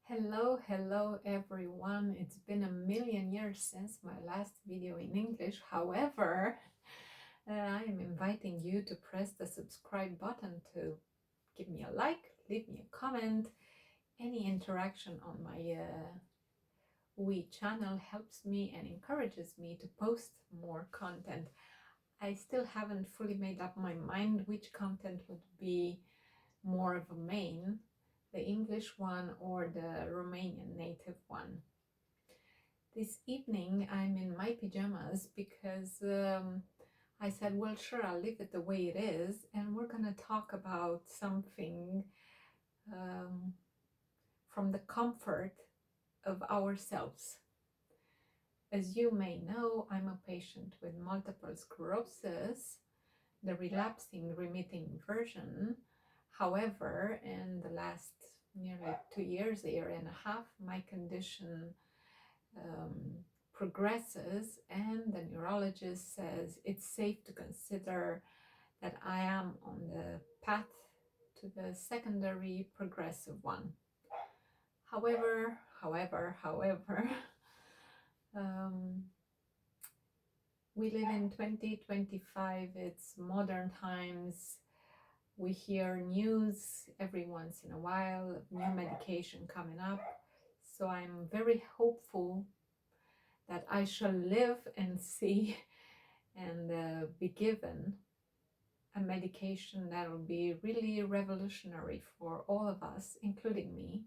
Hello everyone. It's been a million years since my last video in English. However, I am inviting you to press the subscribe button to give me a like, leave me a comment. Any interaction on my wee channel helps me and encourages me to post more content. I still haven't fully made up my mind which content would be more of a main, the English one or the Romanian native one. This evening I'm in my pajamas because I said, well, sure, I'll leave it the way it is, and we're gonna talk about something from the comfort of ourselves. As you may know, I'm a patient with multiple sclerosis, the relapsing remitting version. However, in the last nearly 2 years, a year and a half, my condition progresses, and the neurologist says it's safe to consider that I am on the path to the secondary progressive one. However, we live in 2025, it's modern times. We hear news every once in a while of new medication coming up. So I'm very hopeful that I shall live and see and be given a medication that will be really revolutionary for all of us, including me,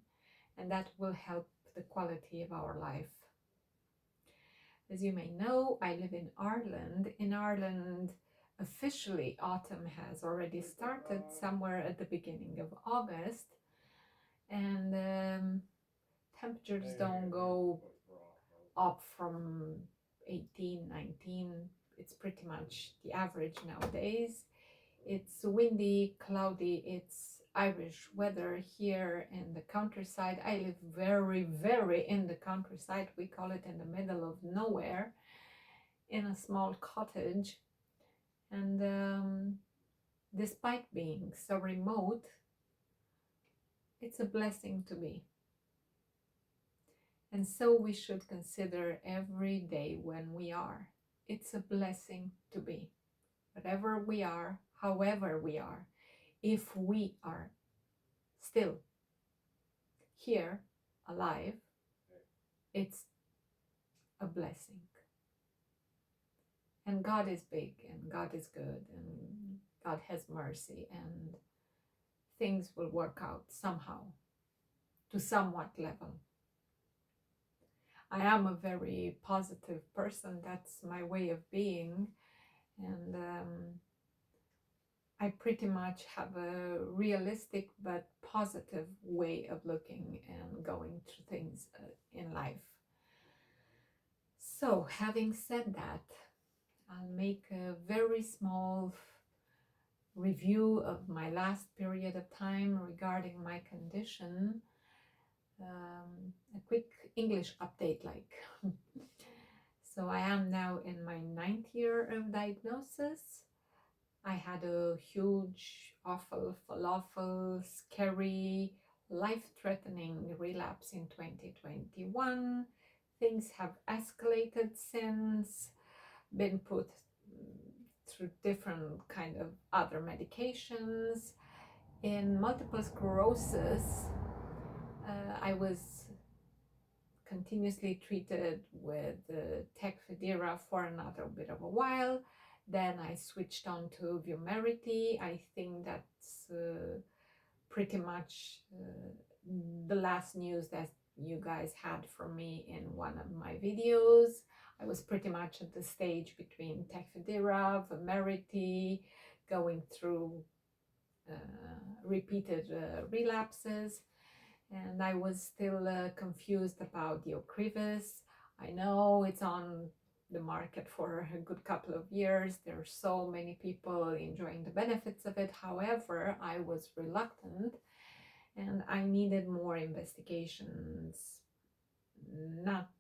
and that will help the quality of our life. As you may know, I live in Ireland. In Ireland, officially, autumn has already started somewhere at the beginning of August, and temperatures don't go up from 18, 19. It's pretty much the average nowadays. It's windy, cloudy, it's Irish weather here in the countryside. I live very in the countryside. We call it in the middle of nowhere, in a small cottage. And despite being so remote, it's a blessing to be. And so we should consider every day when we are. It's a blessing to be. Whatever we are, however we are, if we are still here, alive, it's a blessing. And God is big, and God is good, and God has mercy, and things will work out somehow, to somewhat level. I am a very positive person. That's my way of being. And I pretty much have a realistic but positive way of looking and going through things in life. So, having said that, I'll make a very small review of my last period of time regarding my condition. A quick English update, like. So I am now in my 9th year of diagnosis. I had a huge, awful, falafel, scary, life-threatening relapse in 2021. Things have escalated since, been put through different kind of other medications. In multiple sclerosis, I was continuously treated with Tecfidera for another bit of a while. Then I switched on to Vumerity. I think that's pretty much the last news that you guys had from me in one of my videos. I was pretty much at the stage between Tecfidera, Vumerity, going through repeated relapses. And I was still confused about the OCREVUS. I know it's on the market for a good couple of years. There are so many people enjoying the benefits of it. However, I was reluctant and I needed more investigations, not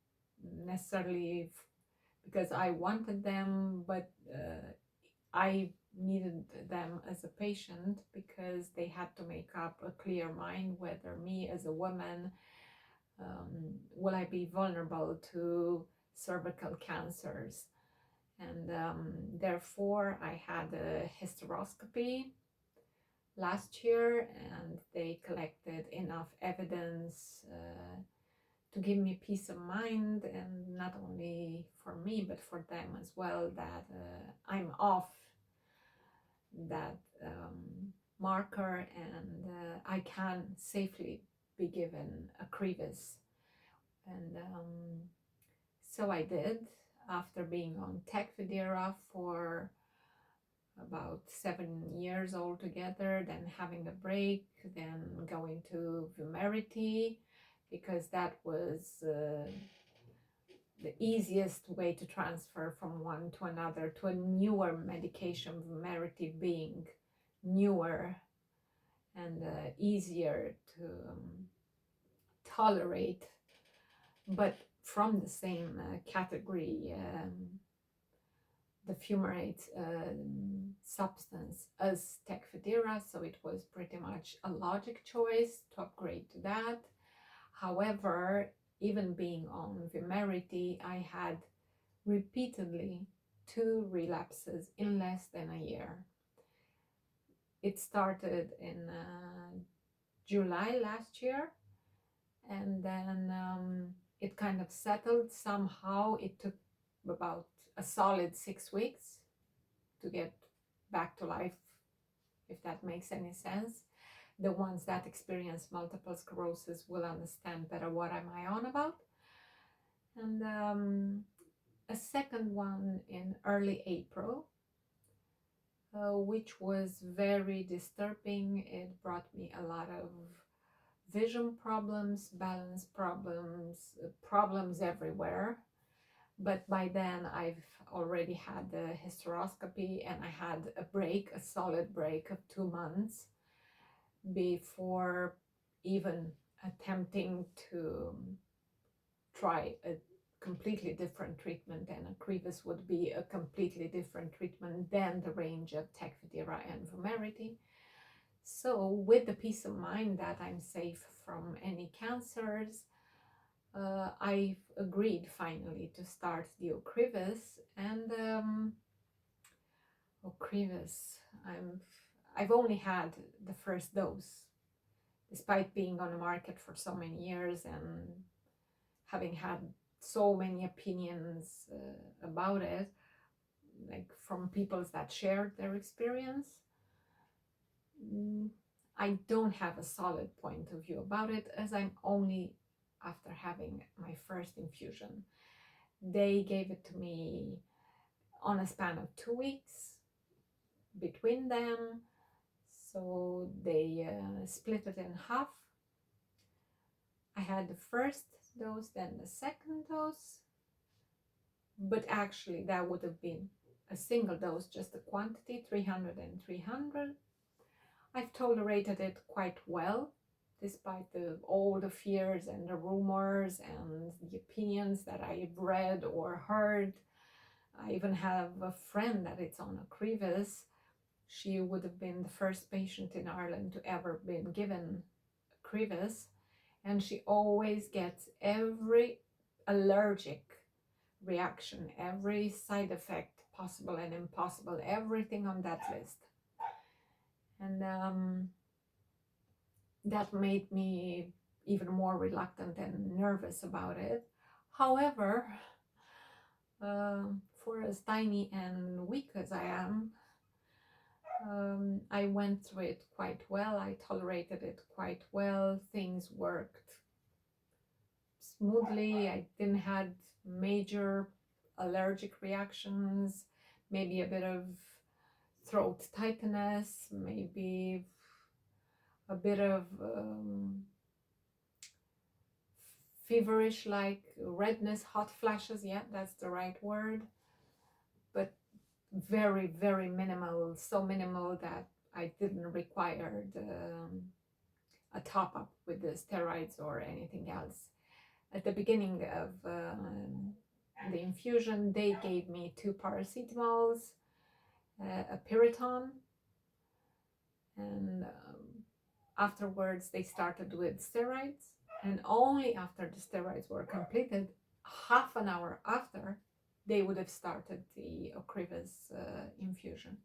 necessarily because I wanted them, but I needed them as a patient because they had to make up a clear mind whether me as a woman will I be vulnerable to cervical cancers? And therefore, I had a hysteroscopy last year, and they collected enough evidence to give me peace of mind, and not only for me but for them as well, that I'm off that marker, and I can safely be given OCREVUS. And so I did, after being on Tecfidera for about 7 years altogether, then having a break, then going to Vumerity, because that was the easiest way to transfer from one to another, to a newer medication, Vumerity being newer and easier to tolerate, but from the same category, the fumarate substance as Tecfidera, so it was pretty much a logic choice to upgrade to that. However, even being on Vumerity, I had repeatedly 2 relapses in less than a year. It started in July last year, and then it kind of settled somehow. It took about a solid 6 weeks to get back to life, if that makes any sense. The ones that experience multiple sclerosis will understand better what am I on about. And a second one in early April, which was very disturbing. It brought me a lot of vision problems, balance problems, problems everywhere. But by then I've already had the hysteroscopy, and I had a break, a solid break of 2 months before even attempting to try a completely different treatment, and OCREVUS would be a completely different treatment than the range of Tecfidera and Vumerity. So with the peace of mind that I'm safe from any cancers, I've agreed finally to start the OCREVUS. And OCREVUS, I've only had the first dose, despite being on the market for so many years and having had so many opinions about it, like from people that shared their experience. I don't have a solid point of view about it, as I'm only after having my first infusion. They gave it to me on a span of 2 weeks between them, so they split it in half. I had the first dose, then the second dose, but actually that would have been a single dose, just the quantity, 300 and 300. I've tolerated it quite well, despite all the fears and the rumors and the opinions that I've read or heard. I even have a friend that it's on OCREVUS. She would have been the first patient in Ireland to ever been given OCREVUS, and she always gets every allergic reaction, every side effect possible and impossible, everything on that list. And that made me even more reluctant and nervous about it. However, for as tiny and weak as I am, I went through it quite well. I tolerated it quite well. Things worked smoothly. I didn't have major allergic reactions, maybe a bit of throat tightness, maybe a bit of feverish, like redness, hot flashes. Yeah, that's the right word. But very, very minimal, so minimal that I didn't require a top up with the steroids or anything else. At the beginning of the infusion, they gave me 2 paracetamols, a Piriton, and afterwards they started with steroids. And only after the steroids were completed, half an hour after, they would have started the OCREVUS infusion.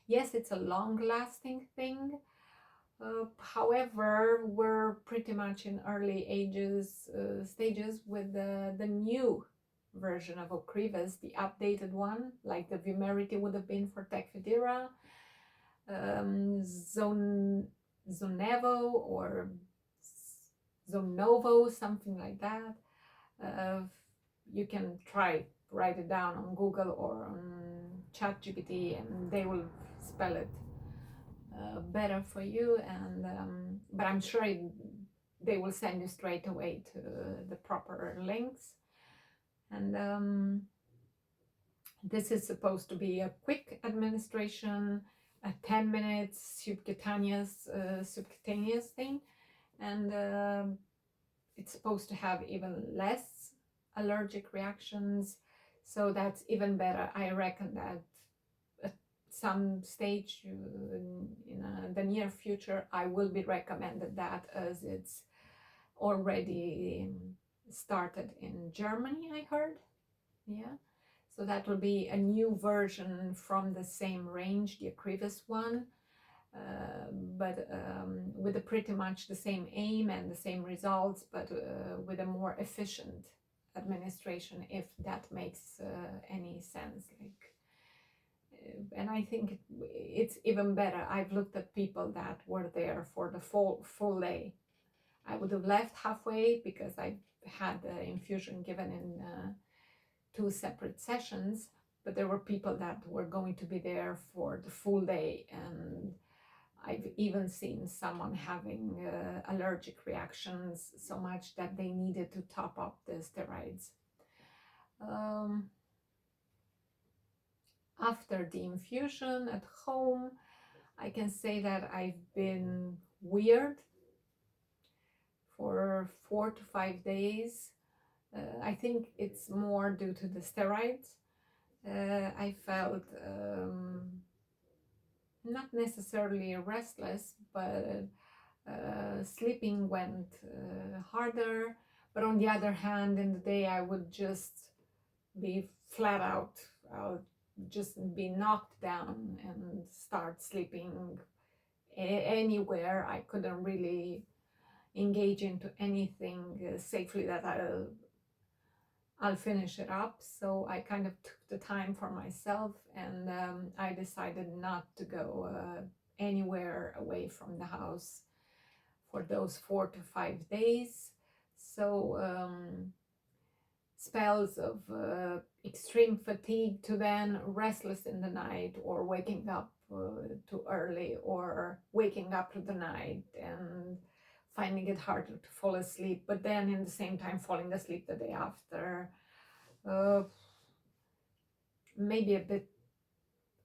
Yes, it's a long-lasting thing. However, we're pretty much in early stages with the new version of OCREVUS, the updated one, like the Vumerity would have been for Tecfidera, Zonevo or Zonovo, something like that. You can write it down on Google or on ChatGPT, and they will spell it better for you. And but I'm sure they will send you straight away to the proper links. And this is supposed to be a quick administration, a 10 minutes subcutaneous thing, and it's supposed to have even less allergic reactions, so that's even better. I reckon that at some stage in the near future I will be recommended that, as it's already started in Germany, I heard. Yeah, so that will be a new version from the same range, the OCREVUS one, but with pretty much the same aim and the same results, but with a more efficient administration, if that makes any sense. And I think it's even better. I've looked at people that were there for the full day. I would have left halfway because I had the infusion given in 2 separate sessions, but there were people that were going to be there for the full day, and I've even seen someone having allergic reactions so much that they needed to top up the steroids. After the infusion at home, I can say that I've been weird for 4 to 5 days. I think it's more due to the steroids. I felt not necessarily restless, but sleeping went harder. But on the other hand, in the day, I would just be flat out. I'll just be knocked down and start sleeping anywhere. I couldn't really engage into anything safely that I'll finish it up. So I kind of took the time for myself, and I decided not to go anywhere away from the house for those 4 to 5 days. So spells of extreme fatigue to then restless in the night, or waking up too early, or waking up through the night and finding it harder to fall asleep, but then in the same time falling asleep the day after. Maybe a bit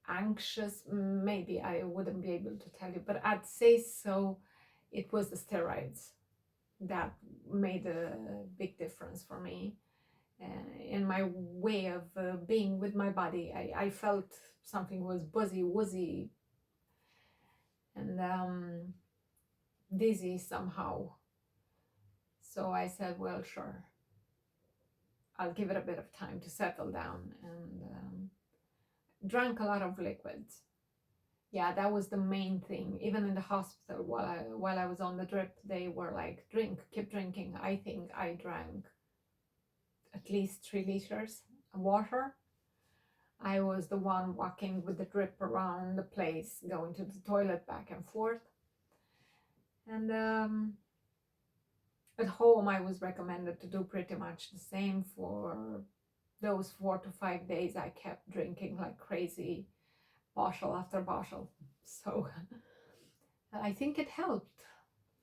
anxious, maybe I wouldn't be able to tell you, but I'd say so. It was the steroids that made a big difference for me in my way of being with my body. I felt something was buzzy, woozy, and dizzy somehow. So I said, well, sure, I'll give it a bit of time to settle down, and drank a lot of liquids. Yeah, that was the main thing. Even in the hospital, while I was on the drip, they were like, keep drinking. I think I drank at least 3 liters of water. I was the one walking with the drip around the place, going to the toilet back and forth. And at home, I was recommended to do pretty much the same. For those 4 to 5 days, I kept drinking like crazy, bottle after bottle. So I think it helped.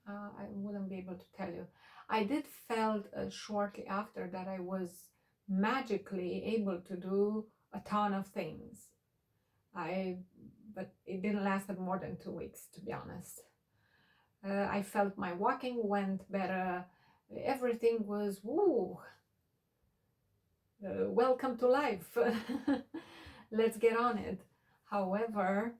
I wouldn't be able to tell you. I did felt shortly after that I was magically able to do a ton of things. But it didn't last more than 2 weeks, to be honest. I felt my walking went better. Everything was woo. Welcome to life. Let's get on it. However,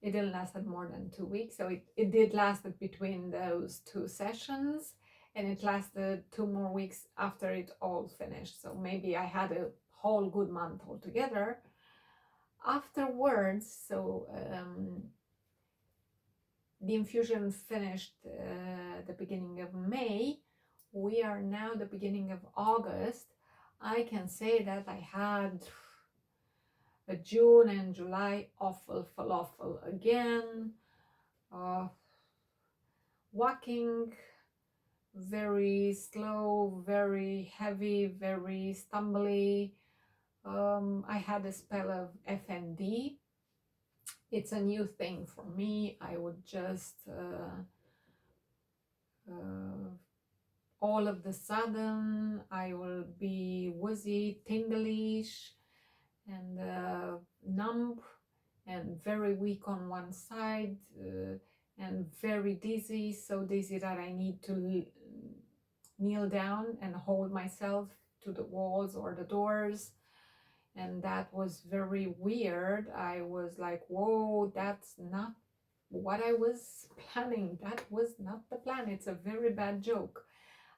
it didn't last more than 2 weeks, so it did last between those 2 sessions, and it lasted 2 more weeks after it all finished. So maybe I had a whole good month altogether. Afterwards, so the infusion finished the beginning of May. We are now the beginning of August. I can say that I had a June and July awful falafel again. Walking very slow, very heavy, very stumbly. I had a spell of FND. It's a new thing for me. I would just all of the sudden I will be woozy, tingleish, and numb, and very weak on one side, and very dizzy, so dizzy that I need to kneel down and hold myself to the walls or the doors. And that was very weird. I was like, whoa, that's not what I was planning. That was not the plan. It's a very bad joke.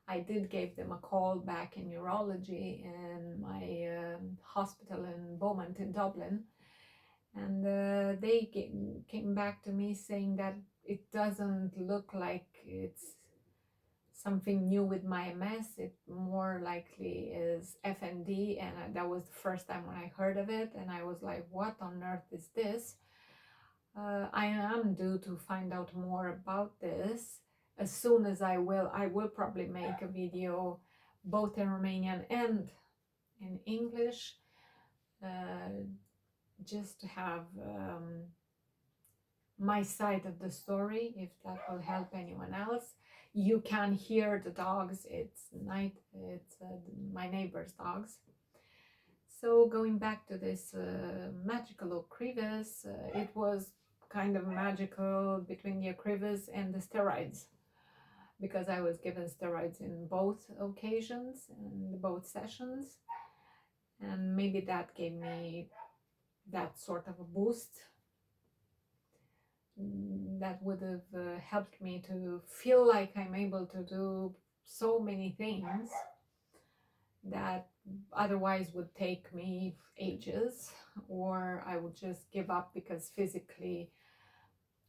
I did give them a call back in neurology in my hospital in Beaumont in Dublin, and they came back to me saying that it doesn't look like it's something new with my MS. It more likely is FND, and that was the first time when I heard of it, and I was like, what on earth is this? I am due to find out more about this as soon as I will probably make a video both in Romanian and in English, just to have my side of the story, if that will help anyone else. You can hear the dogs. It's night. It's my neighbor's dogs. So going back to this magical OCREVUS, it was kind of magical between the OCREVUS and the steroids, because I was given steroids in both occasions and both sessions, and maybe that gave me that sort of a boost that would have helped me to feel like I'm able to do so many things that otherwise would take me ages, or I would just give up because physically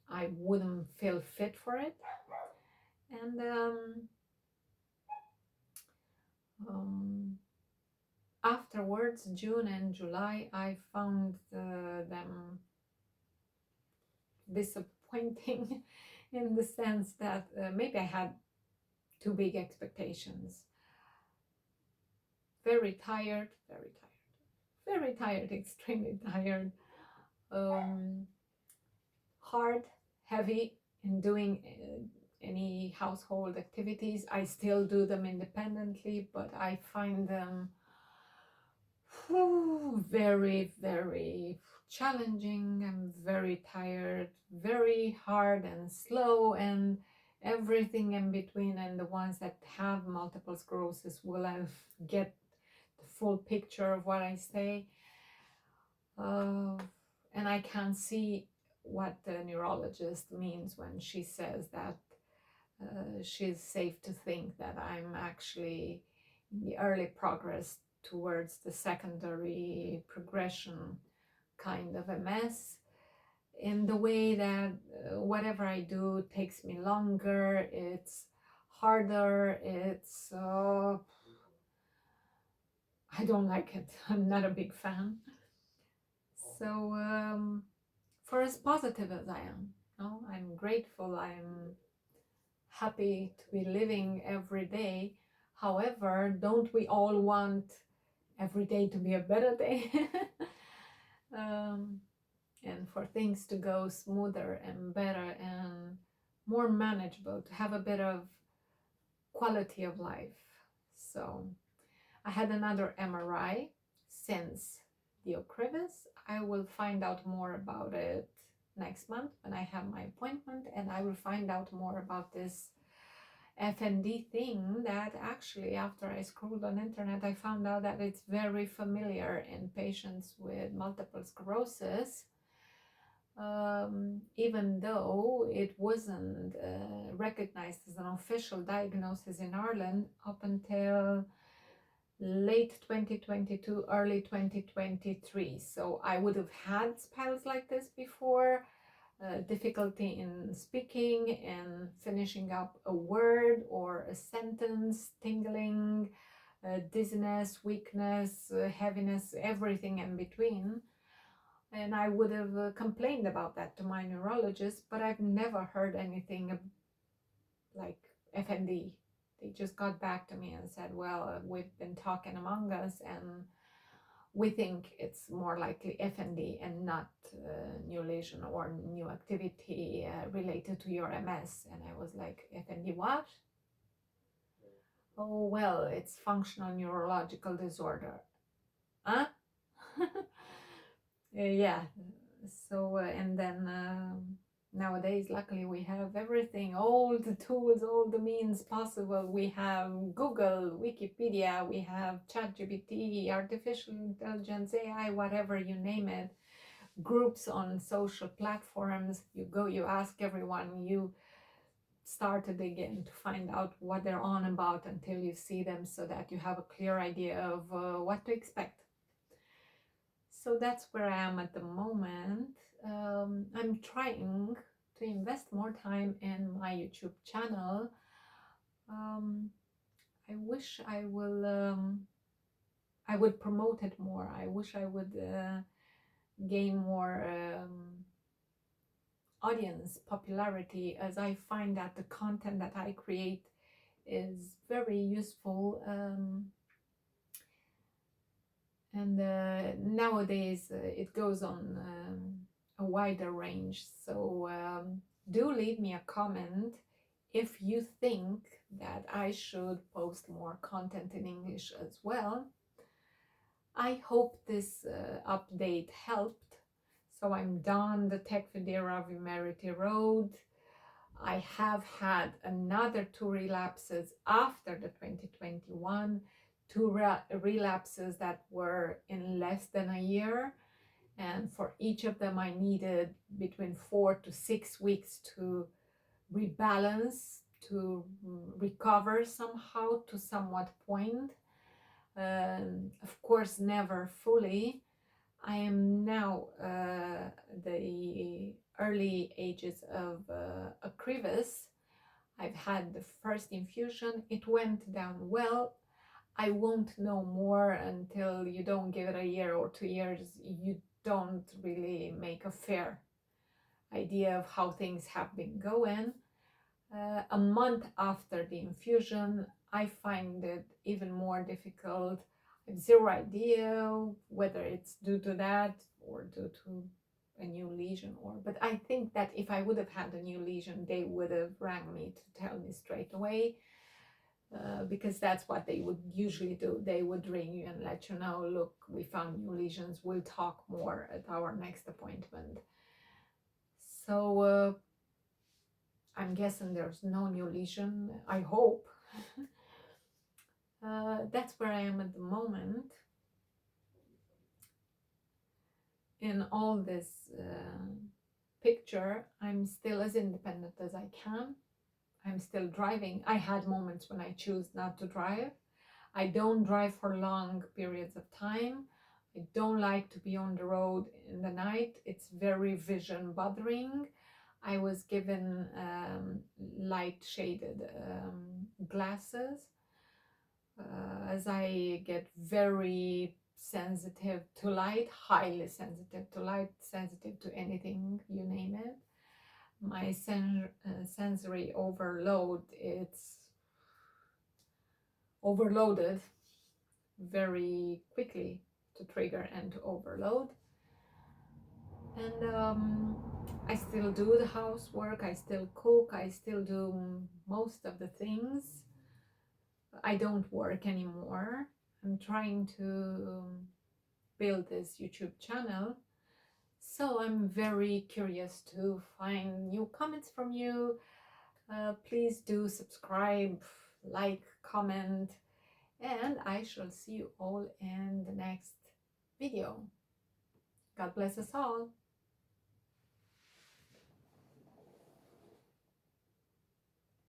I wouldn't feel fit for it. And afterwards, June and July, I found them disappointing in the sense that maybe I had too big expectations. Very tired, very tired, extremely tired, hard, heavy in doing any household activities. I still do them independently, but I find them very, very challenging. I'm very tired, very hard and slow, and everything in between. And the ones that have multiple sclerosis will get the full picture of what I say. And I can see what the neurologist means when she says that she's safe to think that I'm actually in the early progress towards the secondary progression kind of MS, in the way that whatever I do takes me longer, it's harder, it's I don't like it. I'm not a big fan. So for as positive as I am, no, I'm grateful, I'm happy to be living every day. However, don't we all want every day to be a better day? And for things to go smoother and better and more manageable, to have a bit of quality of life. So I had another MRI since the OCREVUS. I will find out more about it next month when I have my appointment, and I will find out more about this FND thing that actually, after I scrolled on internet, I found out that it's very familiar in patients with multiple sclerosis. even though it wasn't recognized as an official diagnosis in Ireland up until late 2022, early 2023. So I would have had spells like this before, difficulty in speaking and finishing up a word or a sentence, tingling, dizziness, weakness, heaviness, everything in between. And I would have complained about that to my neurologist, but I've never heard anything like FND. They just got back to me and said, well, we've been talking among us and we think it's more likely FND and not new lesion or new activity related to your MS. And I was like, FND what? Oh, well, it's functional neurological disorder. Huh? Yeah. So, and then nowadays, luckily, we have everything, all the tools, all the means possible. We have Google, Wikipedia, we have ChatGPT, artificial intelligence, AI, whatever you name it, groups on social platforms. You go, you ask everyone, you start again to find out what they're on about until you see them so that you have a clear idea of what to expect. So that's where I am at the moment. I'm trying to invest more time in my YouTube channel. I wish I would promote it more. I wish I would gain more audience popularity, as I find that the content that I create is very useful. And nowadays it goes on a wider range. So do leave me a comment if you think that I should post more content in English as well. I hope this update helped. So I'm done the tech Fidera Vimerity Road. I have had another 2 relapses after the 2021, 2 relapses that were in less than a year. And for each of them, I needed between 4 to 6 weeks to rebalance, to recover somehow to somewhat point. Of course, never fully. I am now the early ages of OCREVUS. I've had the first infusion. It went down well. I won't know more until you don't give it a year or 2 years. You don't really make a fair idea of how things have been going. A month after the infusion, I find it even more difficult. I have zero idea whether it's due to that or due to a new lesion, but I think that if I would have had a new lesion, they would have rang me to tell me straight away, because that's what they would usually do. They would ring you and let you know, look, we found new lesions, we'll talk more at our next appointment. So I'm guessing there's no new lesion, I hope. That's where I am at the moment. In all this picture, I'm still as independent as I can. I'm still driving. I had moments when I choose not to drive. I don't drive for long periods of time. I don't like to be on the road in the night. It's very vision bothering. I was given light shaded glasses as I get very sensitive to light, highly sensitive to light, sensitive to anything, you name it. My sensory overload, it's overloaded very quickly to trigger and to overload. And I still do the housework, I still cook, I still do most of the things. I don't work anymore. I'm trying to build this YouTube channel. So I'm very curious to find new comments from you. Please do subscribe, like, comment, and I shall see you all in the next video. God bless us all.